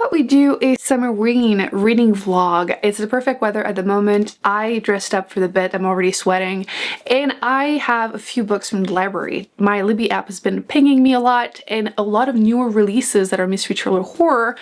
thought we'd do a Summerween reading vlog. It's the perfect weather at the moment. I dressed up for the bit, I'm already sweating, and I have a few books from the library. My Libby app has been pinging me a lot, and a lot of newer releases that are mystery thriller horror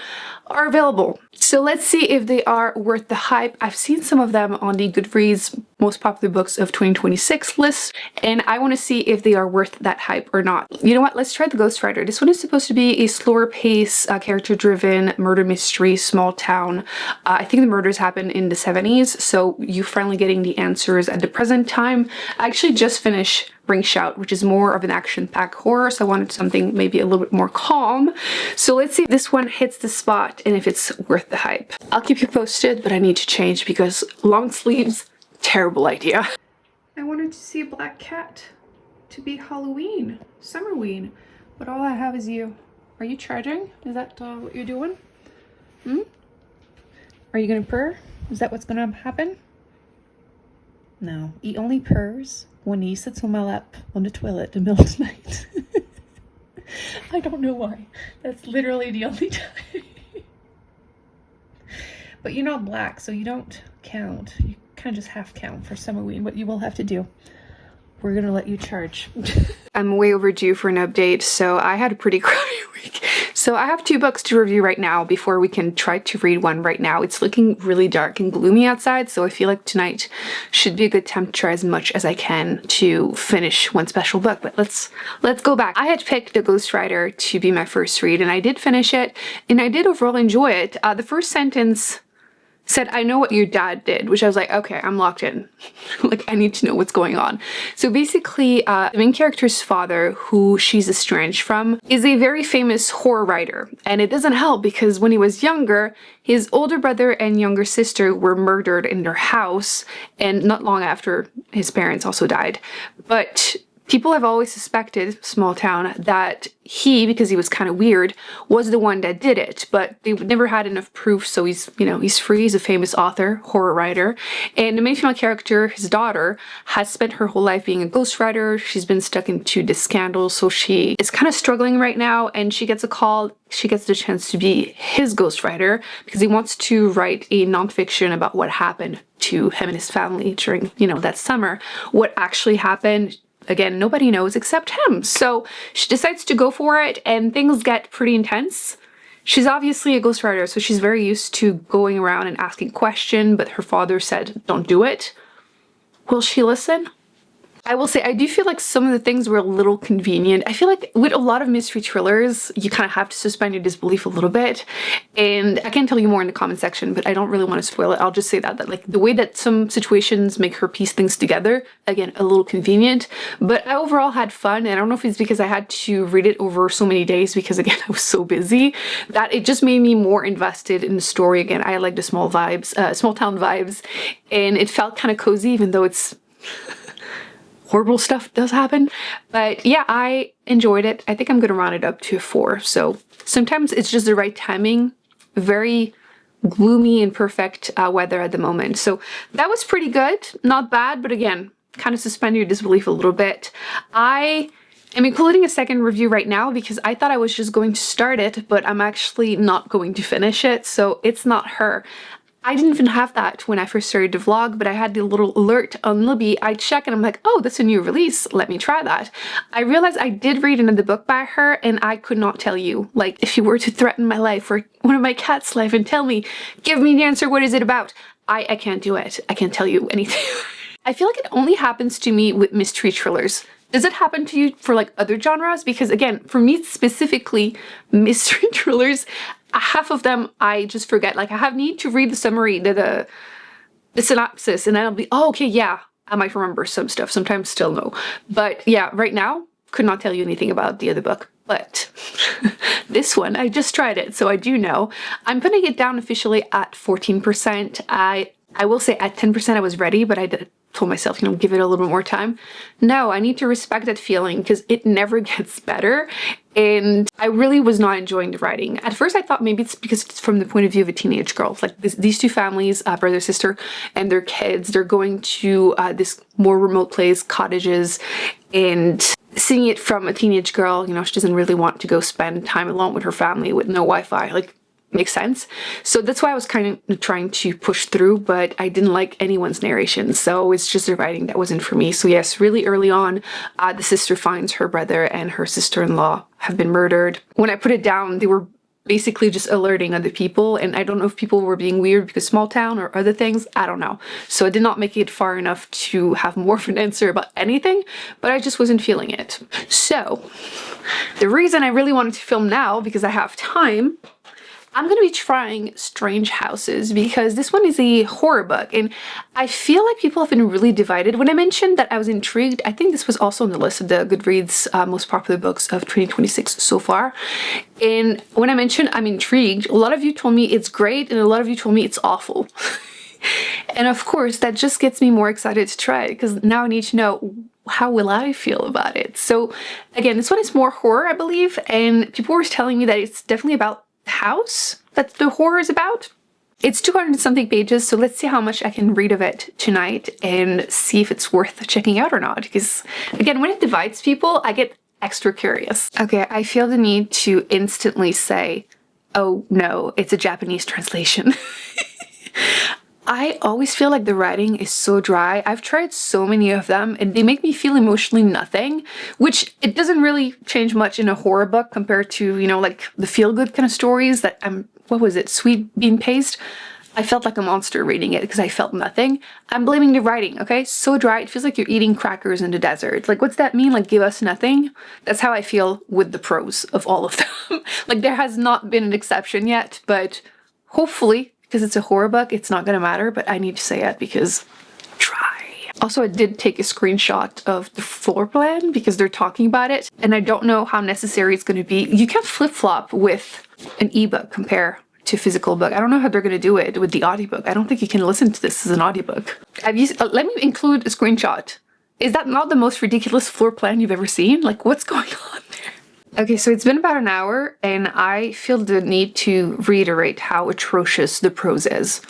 are available. So let's see if they are worth the hype. I've seen some of them on the Goodreads most popular books of 2026 list, and I want to see if they are worth that hype or not. You know what, let's try the Ghostwriter. This one is supposed to be a slower pace, character-driven murder mystery, small town. I think the murders happened in the 70s, so you're finally getting the answers at the present time. I actually just finished Ring Shout, which is more of an action-packed horror, so I wanted something maybe a little bit more calm. So let's see if this one hits the spot and if it's worth the hype. I'll keep you posted, but I need to change because long sleeves, terrible idea. I wanted to see a black cat to be Halloween, Summerween, but all I have is you. Are you charging? Is that what you're doing? Are you gonna purr? Is that what's gonna happen? No, he only purrs when he sits on my lap on the toilet in the middle of the night. I don't know why. That's literally the only time. But you're not black, so you don't count. You kind of just half count for Summerween, but you will have to do. We're gonna let you charge. I'm way overdue for an update, so I had a pretty crummy week. So I have 2 books to review right now before we can try to read one right now. It's looking really dark and gloomy outside, so I feel like tonight should be a good time to try as much as I can to finish one special book. But let's go back. I had picked The Ghostwriter to be my first read, and I did finish it, and I did overall enjoy it. The first sentence said, "I know what your dad did," which I was like, okay, I'm locked in. Like, I need to know what's going on. So basically, the main character's father, who she's estranged from, is a very famous horror writer. And it doesn't help because when he was younger, his older brother and younger sister were murdered in their house, and not long after his parents also died. But people have always suspected, small town, that he, because he was kind of weird, was the one that did it, but they never had enough proof, so he's free. He's a famous author, horror writer, and the main female character, his daughter, has spent her whole life being a ghostwriter. She's been stuck into this scandal, so she is kind of struggling right now, and she gets a call. She gets the chance to be his ghostwriter because he wants to write a nonfiction about what happened to him and his family during, that summer. What actually happened, again, nobody knows except him. So she decides to go for it, and things get pretty intense. She's obviously a ghostwriter, so she's very used to going around and asking questions, but her father said, don't do it. Will she listen? I will say, I do feel like some of the things were a little convenient. I feel like with a lot of mystery thrillers, you kind of have to suspend your disbelief a little bit. And I can tell you more in the comment section, but I don't really want to spoil it. I'll just say that like the way that some situations make her piece things together, again, a little convenient. But I overall had fun, and I don't know if it's because I had to read it over so many days because, again, I was so busy, that it just made me more invested in the story. Again, I like the small town vibes, and it felt kind of cozy, even though it's horrible stuff does happen. But yeah, I enjoyed it. I think I'm gonna round it up to a 4. So sometimes it's just the right timing. Very gloomy and perfect weather at the moment. So that was pretty good. Not bad, but again, kind of suspend your disbelief a little bit. I am including a second review right now because I thought I was just going to start it, but I'm actually not going to finish it. So it's not her. I didn't even have that when I first started the vlog, but I had the little alert on Libby. I check and I'm like, oh, that's a new release. Let me try that. I realized I did read another book by her, and I could not tell you. Like, if you were to threaten my life or one of my cat's life and tell me, give me the answer, what is it about? I can't do it. I can't tell you anything. I feel like it only happens to me with mystery thrillers. Does it happen to you for like other genres? Because again, for me specifically, mystery thrillers, half of them I just forget. Like, I need to read the summary, the synopsis, and then I'll be, oh, okay, yeah, I might remember some stuff. Sometimes still no. But yeah, right now, could not tell you anything about the other book. But this one, I just tried it, so I do know. I'm putting it down officially at 14%. I will say at 10% I was ready, but I told myself, give it a little bit more time. No, I need to respect that feeling because it never gets better. And I really was not enjoying the writing. At first I thought maybe it's because it's from the point of view of a teenage girl. Like these 2 families, brother, sister, and their kids, they're going to this more remote place, cottages, and seeing it from a teenage girl, she doesn't really want to go spend time alone with her family with no Wi-Fi. Like, makes sense. So that's why I was kind of trying to push through, but I didn't like anyone's narration. So it's just the writing that wasn't for me. So yes, really early on, the sister finds her brother and her sister-in-law have been murdered. When I put it down, they were basically just alerting other people, and I don't know if people were being weird because small town or other things, I don't know. So I did not make it far enough to have more of an answer about anything, but I just wasn't feeling it. So the reason I really wanted to film now, because I have time, I'm going to be trying Strange Houses because this one is a horror book, and I feel like people have been really divided. When I mentioned that I was intrigued, I think this was also on the list of the Goodreads most popular books of 2026 so far. And when I mentioned I'm intrigued, a lot of you told me it's great and a lot of you told me it's awful. And of course, that just gets me more excited to try it because now I need to know how will I feel about it. So again, this one is more horror, I believe, and people were telling me that it's definitely about house that the horror is about. It's 200 something pages, so let's see how much I can read of it tonight and see if it's worth checking out or not, because again, when it divides people, I get extra curious. Okay, I feel the need to instantly say, oh no, it's a Japanese translation. I always feel like the writing is so dry. I've tried so many of them and they make me feel emotionally nothing, which it doesn't really change much in a horror book compared to, you know, like the feel-good kind of stories that what was it, Sweet Bean Paste? I felt like a monster reading it because I felt nothing. I'm blaming the writing, okay? So dry, it feels like you're eating crackers in the desert. Like, what's that mean? Like, give us nothing? That's how I feel with the prose of all of them. Like, there has not been an exception yet, but hopefully, because it's a horror book, it's not gonna matter, but I need to say it because dry. Also, I did take a screenshot of the floor plan because they're talking about it, and I don't know how necessary it's gonna be. You can't flip-flop with an ebook compare to physical book. I don't know how they're gonna do it with the audiobook. I don't think you can listen to this as an audiobook. Let me include a screenshot. Is that not the most ridiculous floor plan you've ever seen? Like, what's going on there? Okay, so it's been about an hour and I feel the need to reiterate how atrocious the prose is.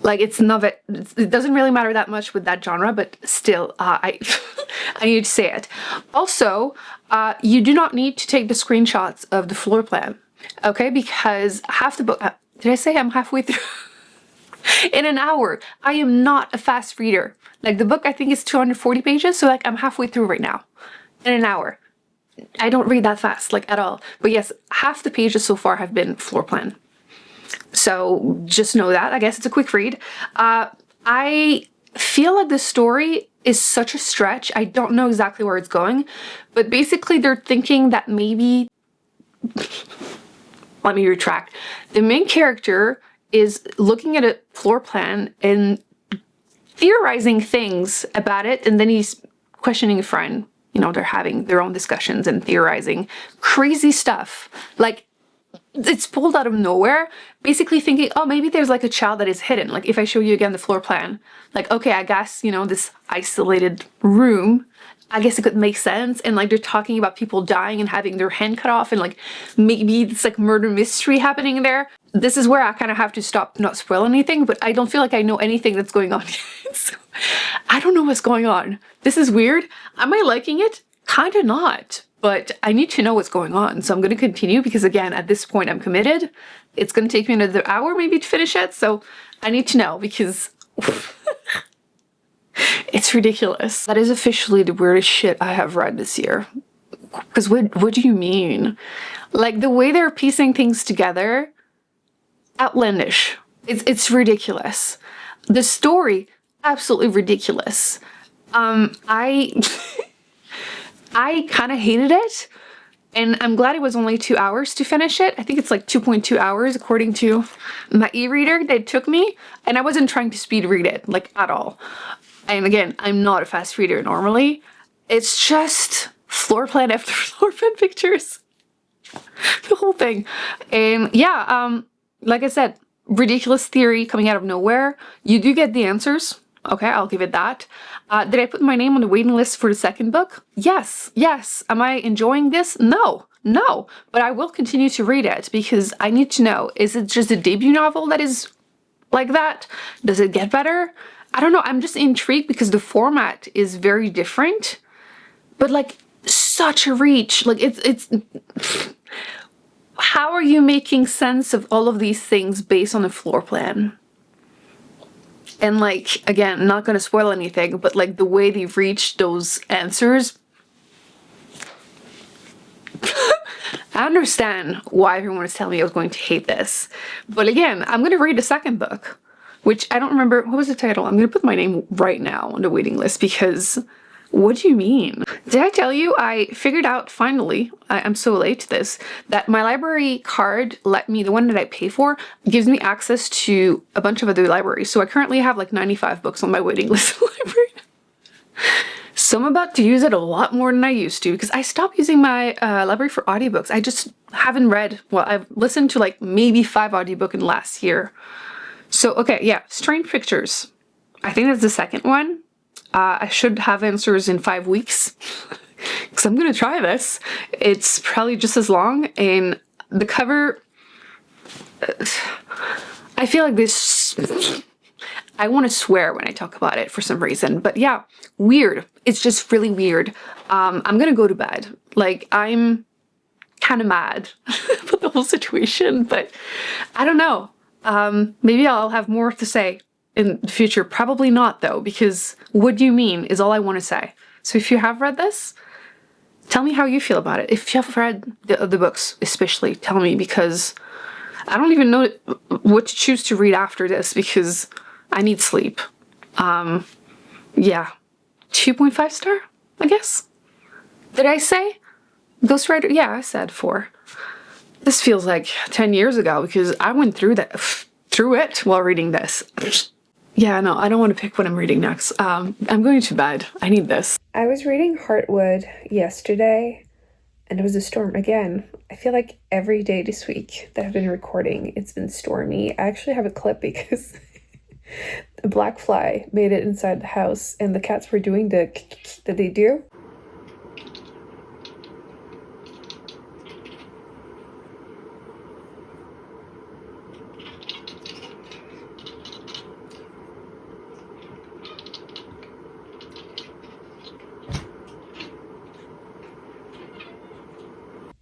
Like, it doesn't really matter that much with that genre, but still, I need to say it. Also, you do not need to take the screenshots of the floor plan, okay? Because half the book, did I say I'm halfway through? In an hour. I am not a fast reader. Like, the book I think is 240 pages, so like I'm halfway through right now. In an hour. I don't read that fast, like at all. But yes, half the pages so far have been floor plan. So just know that. I guess it's a quick read. I feel like the story is such a stretch. I don't know exactly where it's going, but basically they're thinking that maybe, let me retract. The main character is looking at a floor plan and theorizing things about it, and then he's questioning a friend. You know, they're having their own discussions and theorizing crazy stuff. Like, it's pulled out of nowhere, basically thinking, oh, maybe there's like a child that is hidden. Like, if I show you again the floor plan, like, okay, I guess, you know, this isolated room, I guess it could make sense. And like, they're talking about people dying and having their hand cut off, and like, maybe it's like murder mystery happening there. This is where I kind of have to stop, not spoil anything, but I don't feel like I know anything that's going on yet. So, I don't know what's going on. This is weird. Am I liking it? Kind of not. But I need to know what's going on, so I'm going to continue because, again, at this point I'm committed. It's going to take me another hour maybe to finish it, so I need to know because it's ridiculous. That is officially the weirdest shit I have read this year. Because what do you mean? Like, the way they're piecing things together, outlandish. It's ridiculous. The story, absolutely ridiculous. I kind of hated it, and I'm glad it was only 2 hours to finish it. I think it's like 2.2 hours according to my e-reader that it took me, and I wasn't trying to speed read it, like, at all. And again, I'm not a fast reader normally. It's just floor plan after floor plan pictures. The whole thing. And yeah, like I said, ridiculous theory coming out of nowhere. You do get the answers. Okay, I'll give it that. Did I put my name on the waiting list for the second book? Yes, yes. Am I enjoying this? No, no. But I will continue to read it because I need to know, is it just a debut novel that is like that? Does it get better? I don't know. I'm just intrigued because the format is very different, but like such a reach. Like, it's how are you making sense of all of these things based on a floor plan? And like, again, not gonna spoil anything, but like the way they've reached those answers, I understand why everyone was telling me I was going to hate this. But again, I'm gonna read the second book, which I don't remember, what was the title? I'm gonna put my name right now on the waiting list because what do you mean? Did I tell you I figured out finally, I'm so late to this, that my library card let me, the one that I pay for, gives me access to a bunch of other libraries. So I currently have like 95 books on my waiting list library. So I'm about to use it a lot more than I used to because I stopped using my library for audiobooks. I just haven't read, well, I've listened to like maybe 5 audiobooks in the last year. So, okay, yeah, Strange Pictures. I think that's the second one. I should have answers in 5 weeks because I'm gonna try this. It's probably just as long, and the cover, I feel like this, I want to swear when I talk about it for some reason, but yeah, weird. It's just really weird. I'm gonna go to bed. Like, I'm kind of mad about the whole situation, but I don't know. Maybe I'll have more to say in the future. Probably not though, because what do you mean is all I want to say. So if you have read this, tell me how you feel about it. If you have read the other books, especially, tell me, because I don't even know what to choose to read after this because I need sleep. Yeah, 2.5 star, I guess. Did I say? Ghostwriter? Yeah, I said 4. This feels like 10 years ago because I went through it while reading this. Yeah, no, I don't want to pick what I'm reading next. I'm going to bed. I need this. I was reading Heartwood yesterday, and it was a storm again. I feel like every day this week that I've been recording, it's been stormy. I actually have a clip because a black fly made it inside the house, and the cats were doing the that they do.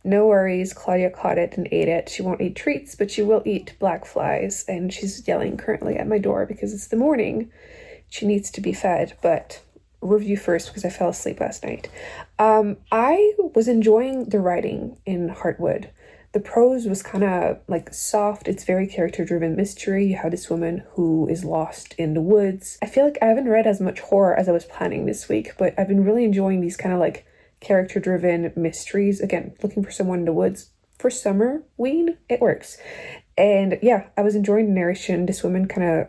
No worries, Claudia caught it and ate it. She won't eat treats, but she will eat black flies, and she's yelling currently at my door because it's the morning. She needs to be fed, but review first because I fell asleep last night. I was enjoying the writing in Heartwood. The prose was kind of like soft. It's very character-driven mystery. You have this woman who is lost in the woods. I feel like I haven't read as much horror as I was planning this week, but I've been really enjoying these kind of like character-driven mysteries. Again, looking for someone in the woods for Summerween, it works. And yeah, I was enjoying the narration. This woman kind of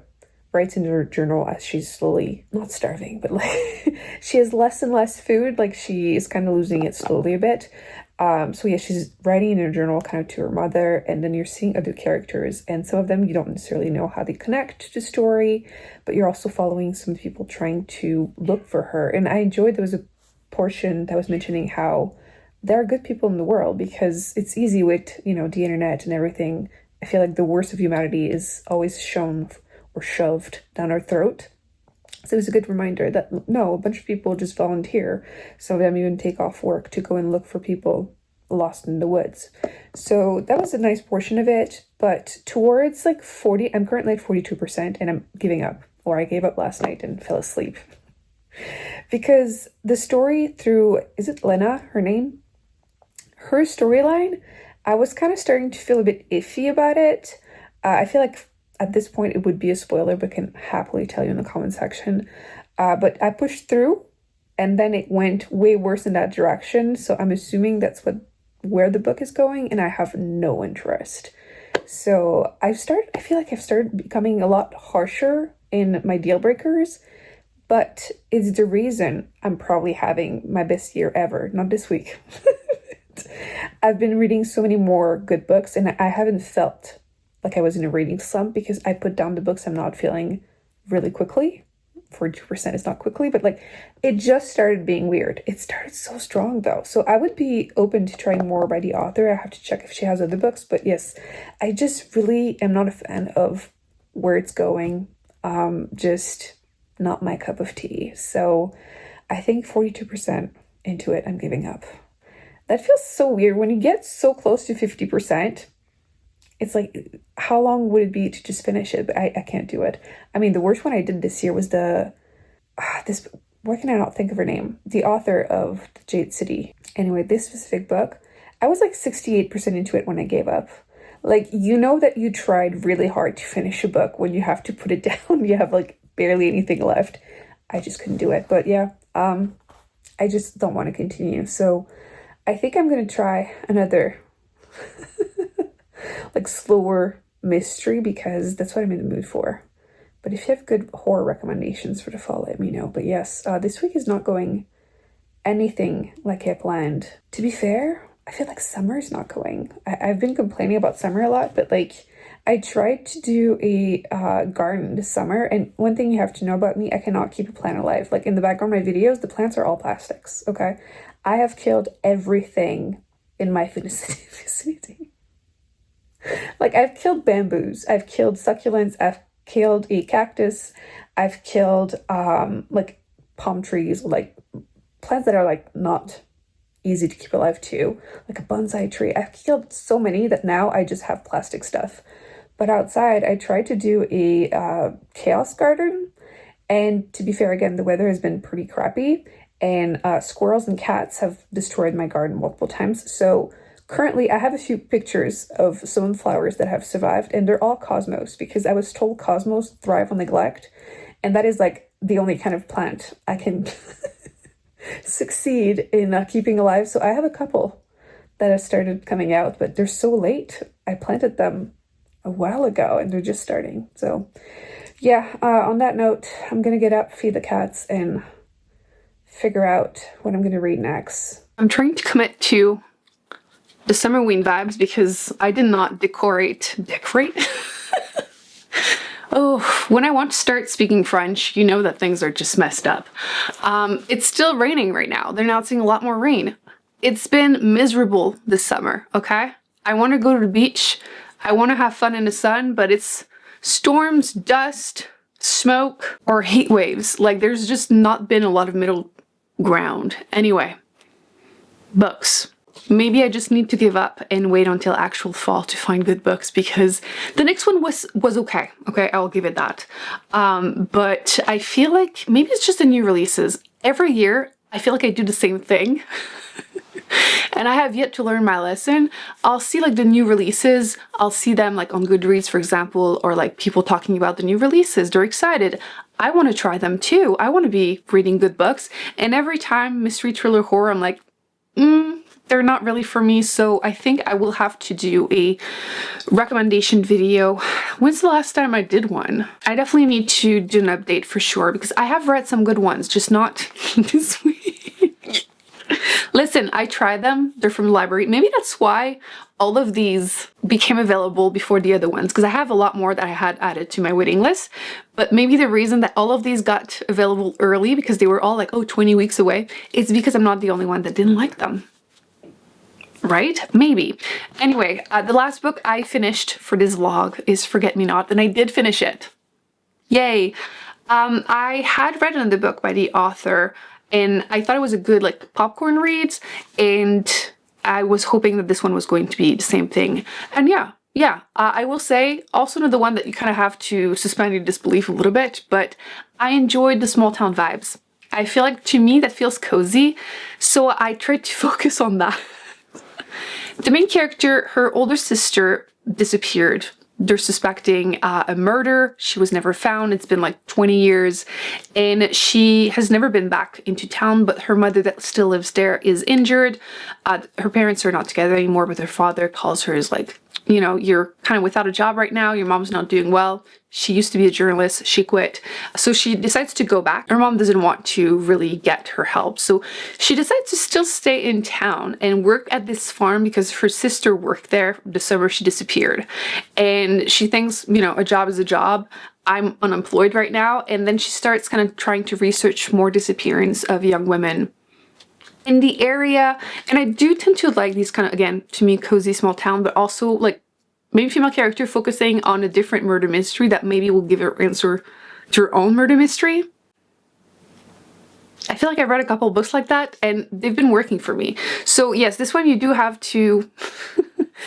writes in her journal as she's slowly, not starving, but like she has less and less food. Like she is kind of losing it slowly a bit. So yeah, she's writing in her journal kind of to her mother, and then you're seeing other characters, and some of them you don't necessarily know how they connect to the story, but you're also following some people trying to look for her. And I enjoyed there was a portion that was mentioning how there are good people in the world, because it's easy with, you know, the internet and everything. I feel like the worst of humanity is always shown or shoved down our throat. So it was a good reminder that no, a bunch of people just volunteer. Some of them even take off work to go and look for people lost in the woods. So that was a nice portion of it. But towards like 40, I'm currently at 42% and I'm giving up, or I gave up last night and fell asleep. Because the story through, is it Lena, her name? Her storyline, I was kind of starting to feel a bit iffy about it. I feel like at this point it would be a spoiler, but can happily tell you in the comment section. But I pushed through, and then it went way worse in that direction. So I'm assuming that's where the book is going, and I have no interest. So I feel like I've started becoming a lot harsher in my deal breakers. But it's the reason I'm probably having my best year ever. Not this week. I've been reading so many more good books, and I haven't felt like I was in a reading slump because I put down the books I'm not feeling really quickly. 42% is not quickly, but like it just started being weird. It started so strong though. So I would be open to trying more by the author. I have to check if she has other books. But yes, I just really am not a fan of where it's going. Just not my cup of tea. So I think 42% into it, I'm giving up. That feels so weird. When you get so close to 50%, it's like, how long would it be to just finish it? But I can't do it. I mean, the worst one I did this year was why can I not think of her name? The author of The Jade City. Anyway, this specific book, I was like 68% into it when I gave up. Like, you know that you tried really hard to finish a book when you have to put it down. You have like barely anything left. I just couldn't do it. But yeah, I just don't want to continue. So I think I'm going to try another like slower mystery, because that's what I'm in the mood for. But if you have good horror recommendations for the fall, let me know. But yes, this week is not going anything like I planned. To be fair, I feel like summer is not going. I've been complaining about summer a lot, but like I tried to do a garden this summer, and one thing you have to know about me, I cannot keep a plant alive. Like in the background of my videos, the plants are all plastics, okay? I have killed everything in my vicinity. Like I've killed bamboos, I've killed succulents, I've killed a cactus, I've killed like palm trees, like plants that are like not easy to keep alive too, like a bonsai tree. I've killed so many that now I just have plastic stuff. But outside I tried to do a chaos garden, and to be fair, again, the weather has been pretty crappy, and squirrels and cats have destroyed my garden multiple times. So currently, I have a few pictures of some of the flowers that have survived, and they're all cosmos, because I was told cosmos thrive on neglect, and that is like the only kind of plant I can succeed in keeping alive. So I have a couple that have started coming out, but they're so late. I planted them a while ago, and they're just starting. So yeah, on that note, I'm gonna get up, feed the cats, and figure out what I'm gonna read next. I'm trying to commit to the Summerween vibes because I did not decorate. Oh, when I want to start speaking French, you know that things are just messed up. It's still raining right now. They're announcing a lot more rain. It's been miserable this summer, okay? I want to go to the beach. I want to have fun in the sun, but it's storms, dust, smoke, or heat waves. Like, there's just not been a lot of middle ground. Anyway, books. Maybe I just need to give up and wait until actual fall to find good books, because the next one was okay. Okay, I'll give it that. But I feel like maybe it's just the new releases. Every year, I feel like I do the same thing. And I have yet to learn my lesson. I'll see like the new releases. I'll see them like on Goodreads, for example, or like people talking about the new releases. They're excited. I want to try them too. I want to be reading good books. And every time mystery, thriller, horror, I'm like, they're not really for me. So I think I will have to do a recommendation video. When's the last time I did one? I definitely need to do an update for sure, because I have read some good ones, just not this week. Listen, I tried them. They're from the library. Maybe that's why all of these became available before the other ones, because I have a lot more that I had added to my waiting list. But maybe the reason that all of these got available early, because they were all like, oh, 20 weeks away, is because I'm not the only one that didn't like them. Right? Maybe. Anyway, the last book I finished for this vlog is Forget Me Not, and I did finish it. Yay! I had read another book by the author, and I thought it was a good like popcorn read, and I was hoping that this one was going to be the same thing. And yeah, I will say also another one that you kind of have to suspend your disbelief a little bit, but I enjoyed the small town vibes. I feel like, to me, that feels cozy, so I tried to focus on that. The main character, her older sister disappeared. They're suspecting a murder. She was never found. It's been like 20 years, and she has never been back into town, but her mother that still lives there is injured. Her parents are not together anymore, but her father calls her as like, you know, you're kind of without a job right now. Your mom's not doing well. She used to be a journalist. She quit. So she decides to go back. Her mom doesn't want to really get her help. So she decides to still stay in town and work at this farm because her sister worked there the summer she disappeared. And she thinks, you know, a job is a job. I'm unemployed right now. And then she starts kind of trying to research more disappearance of young women in the area. And I do tend to like these kind of, again, to me, cozy small town, but also like maybe female character focusing on a different murder mystery that maybe will give her answer to her own murder mystery. I feel like I've read a couple of books like that and they've been working for me. So yes, this one you do have to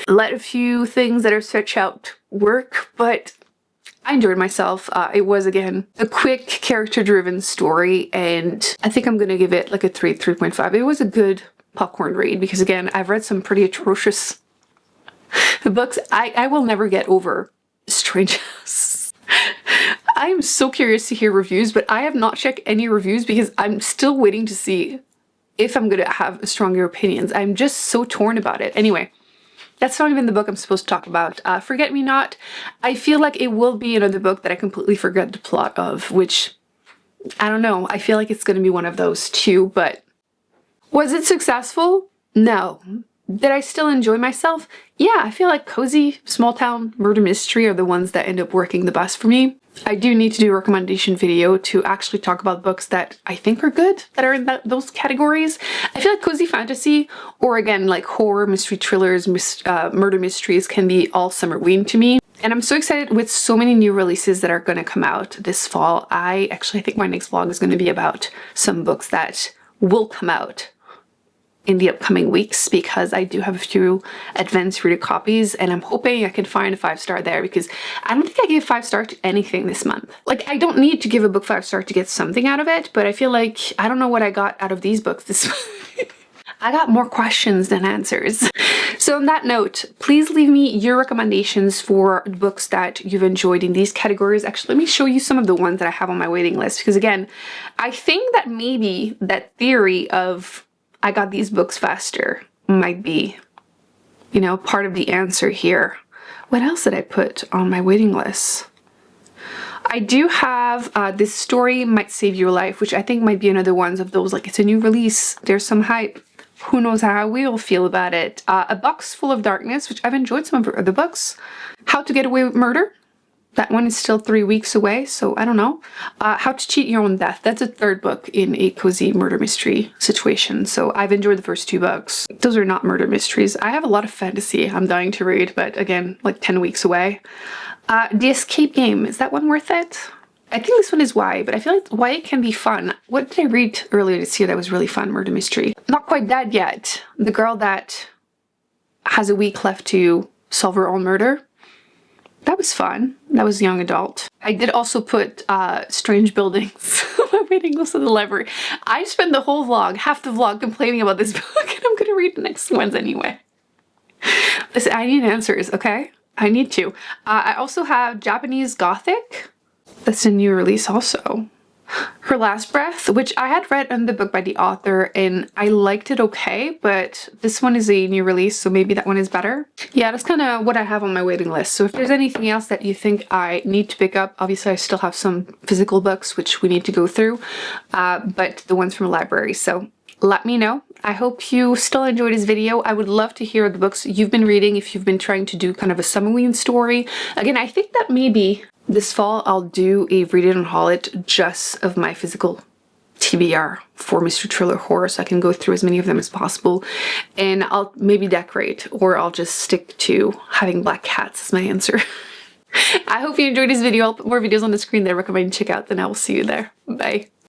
let a few things that are stretched out work, but I enjoyed myself. It was, again, a quick character-driven story, and I think I'm gonna give it like a 3.5. It was a good popcorn read because, again, I've read some pretty atrocious books. I will never get over Strange House. I am so curious to hear reviews, but I have not checked any reviews because I'm still waiting to see if I'm gonna have stronger opinions. I'm just so torn about it. Anyway, that's not even the book I'm supposed to talk about. Forget Me Not. I feel like it will be another book that I completely forget the plot of, which, I don't know. I feel like it's going to be one of those too, but was it successful? No. Did I still enjoy myself? Yeah, I feel like cozy, small town murder mystery are the ones that end up working the best for me. I do need to do a recommendation video to actually talk about books that I think are good, that are in those categories. I feel like cozy fantasy, or again, like horror, mystery thrillers, murder mysteries can be all Summerween to me. And I'm so excited with so many new releases that are going to come out this fall. I think my next vlog is going to be about some books that will come out in the upcoming weeks, because I do have a few advanced reader copies and I'm hoping I can find a 5-star there, because I don't think I gave 5-star to anything this month. Like, I don't need to give a book 5-star to get something out of it, but I feel like I don't know what I got out of these books this month. I got more questions than answers. So on that note, please leave me your recommendations for books that you've enjoyed in these categories. Actually, let me show you some of the ones that I have on my waiting list, because again, I think that maybe that theory of I got these books faster might be, you know, part of the answer here. What else did I put on my waiting list? I do have This Story Might Save Your Life, which I think might be another one of those, like, it's a new release, there's some hype. Who knows how I will feel about it. A Box Full of Darkness, which I've enjoyed some of her other books. How to Get Away with Murder. That one is still 3 weeks away, so I don't know. How to Cheat Your Own Death. That's a third book in a cozy murder mystery situation, so I've enjoyed the first 2 books. Those are not murder mysteries. I have a lot of fantasy I'm dying to read, but again, like 10 weeks away. The Escape Game. Is that one worth it? I think this one is YA, but I feel like YA can be fun. What did I read earlier this year that was really fun? Murder mystery. Not Quite Dead Yet. The girl that has a week left to solve her own murder. That was fun. That was young adult. I did also put Strange Buildings on my waiting list of the library. I spent the whole vlog, half the vlog, complaining about this book, and I'm gonna read the next ones anyway. Listen, I need answers, okay? I need to. I also have Japanese Gothic. That's a new release also. Her Last Breath, which I had read in the book by the author and I liked it okay, but this one is a new release, so maybe that one is better. Yeah, that's kind of what I have on my waiting list. So if there's anything else that you think I need to pick up, obviously I still have some physical books which we need to go through, but the ones from the library, so let me know. I hope you still enjoyed this video. I would love to hear the books you've been reading if you've been trying to do kind of a Summerween story. Again, I think that maybe this fall I'll do a read it and haul it just of my physical TBR for mystery thriller horror, so I can go through as many of them as possible, and I'll maybe decorate, or I'll just stick to having black cats as my answer. I hope you enjoyed this video. I'll put more videos on the screen that I recommend you check out, then I will see you there. Bye.